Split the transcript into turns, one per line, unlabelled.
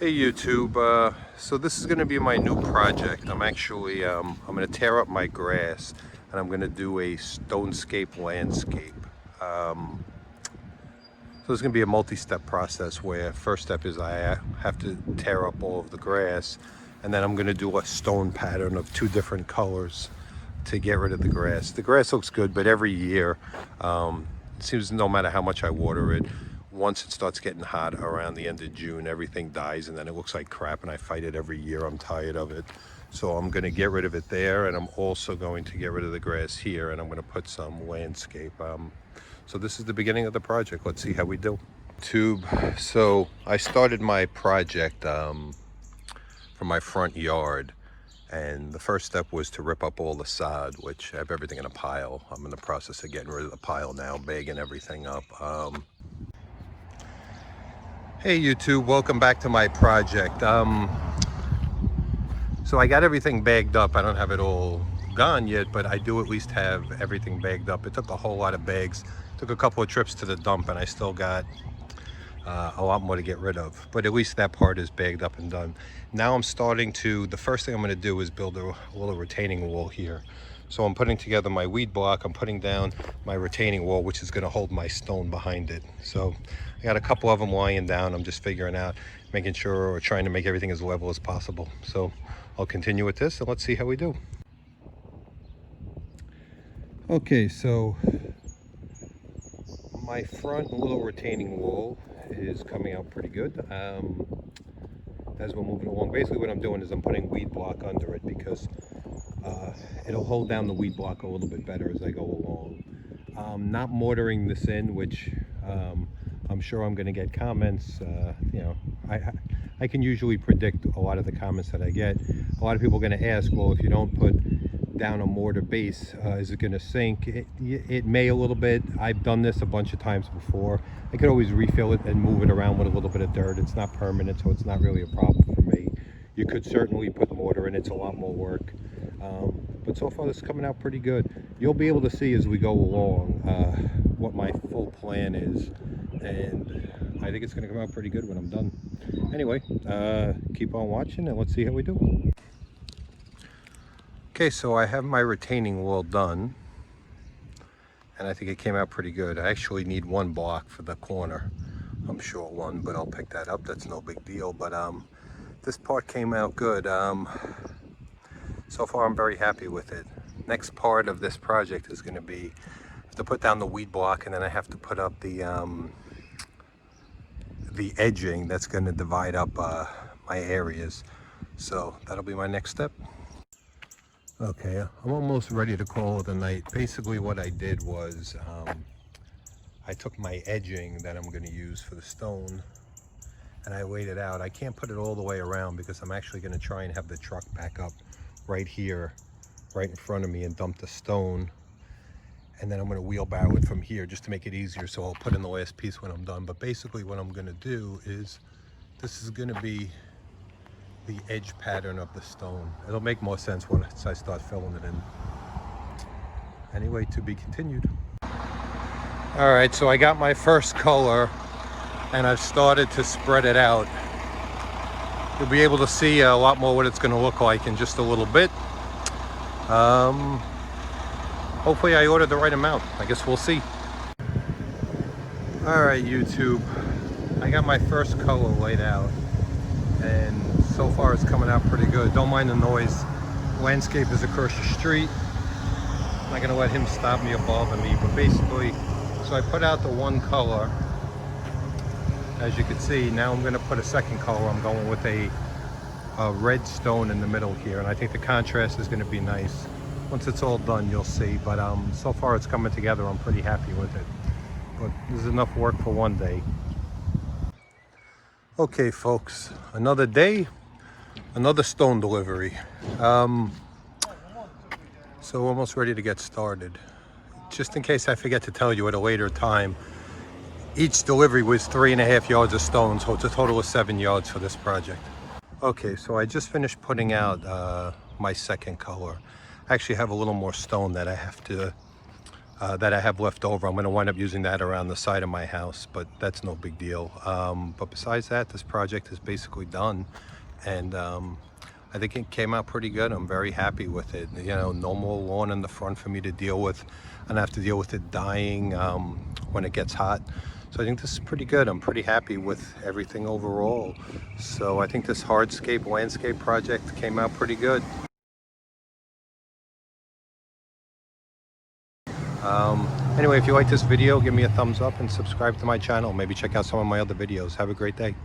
Hey YouTube, so this is going to be my new project. I'm actually, I'm going to tear up my grass and I'm going to do a stonescape landscape. So it's going to be a multi-step process where first step is I have to tear up all of the grass, and then I'm going to do a stone pattern of two different colors to get rid of the grass. The grass looks good, but every year, it seems no matter how much I water it, once it starts getting hot around the end of June, everything dies and then it looks like crap, and I fight it every year. I'm tired of it. So I'm going to get rid of it there, and I'm also going to get rid of the grass here, and I'm going to put some landscape. So this is the beginning of the project. Let's see how we do. So I started my project from my front yard, and the first step was to rip up all the sod, which I have everything in a pile. I'm in the process of getting rid of the pile now, bagging everything up. Hey YouTube, welcome back to my project. So I got everything bagged up. I don't have it all gone yet, but I do at least have everything bagged up. It took a whole lot of bags. Took a couple of trips to the dump, and I still got a lot more to get rid of. But at least that part is bagged up and done. Now I'm starting to, the first thing I'm going to do is build a little retaining wall here. So I'm putting together my weed block. I'm putting down my retaining wall, which is going to hold my stone behind it. So I got a couple of them lying down. I'm just figuring out, making sure, or trying to make everything as level as possible. So I'll continue with this and let's see how we do. Okay, so my front little retaining wall is coming out pretty good. As we're moving along, basically what I'm doing is I'm putting weed block under it because it'll hold down the weed block a little bit better as I go along. Not mortaring this in, which I'm sure I'm going to get comments. You know, I can usually predict a lot of the comments that I get. A lot of people are going to ask, well, if you don't put down a mortar base, is it going to sink? It may a little bit. I've done this a bunch of times before. I could always refill it and move it around with a little bit of dirt. It's not permanent, so it's not really a problem for me. You could certainly put mortar in. It's a lot more work, but so far this is coming out pretty good. You'll be able to see as we go along what my full plan is, and I think it's going to come out pretty good when I'm done. Anyway, keep on watching and let's see how we do. Okay, so I have my retaining wall done, and I think it came out pretty good. I actually need one block for the corner. I'm short one, but I'll pick that up. That's no big deal. But this part came out good. So far I'm very happy with it. Next part of this project is going to be to put down the weed block, and then I have to put up the edging that's going to divide up my areas. So that'll be my next step. Okay, I'm almost ready to call it a night. Basically what I did was I took my edging that I'm going to use for the stone and I laid it out. I can't put it all the way around because I'm actually going to try and have the truck back up right here, right in front of me, and dump the stone. And then I'm going to wheelbarrow it from here just to make it easier, so I'll put in the last piece when I'm done. But basically what I'm going to do is, this is going to be the edge pattern of the stone. It'll make more sense once I start filling it in. Anyway, to be continued. All right, so I got my first color and I've started to spread it out. You'll be able to see a lot more what it's going to look like in just a little bit. Hopefully I ordered the right amount. I guess we'll see. All right, YouTube, I got my first color laid out, and so far it's coming out pretty good. Don't mind the noise. Landscape is across the street. I'm not gonna let him stop me or bother me, but basically, so I put out the one color. As you can see, now I'm gonna put a second color. I'm going with a red stone in the middle here, and I think the contrast is gonna be nice. Once it's all done, you'll see, but so far it's coming together. I'm pretty happy with it, but this is enough work for one day. Okay folks, another day, another stone delivery. So almost ready to get started. Just in case I forget to tell you at a later time, each delivery was 3.5 yards of stone, so it's a total of 7 yards for this project. Okay, so I just finished putting out my second color. I actually have a little more stone that I have to that I have left over. I'm going to wind up using that around the side of my house, but that's no big deal. But besides that, this project is basically done, and I think it came out pretty good. I'm very happy with it. You know, no more lawn in the front for me to deal with. I don't have to deal with it dying when it gets hot. So I think this is pretty good. I'm pretty happy with everything overall. So I think this hardscape landscape project came out pretty good. Anyway, if you like this video, give me a thumbs up and subscribe to my channel. Maybe check out some of my other videos. Have a great day.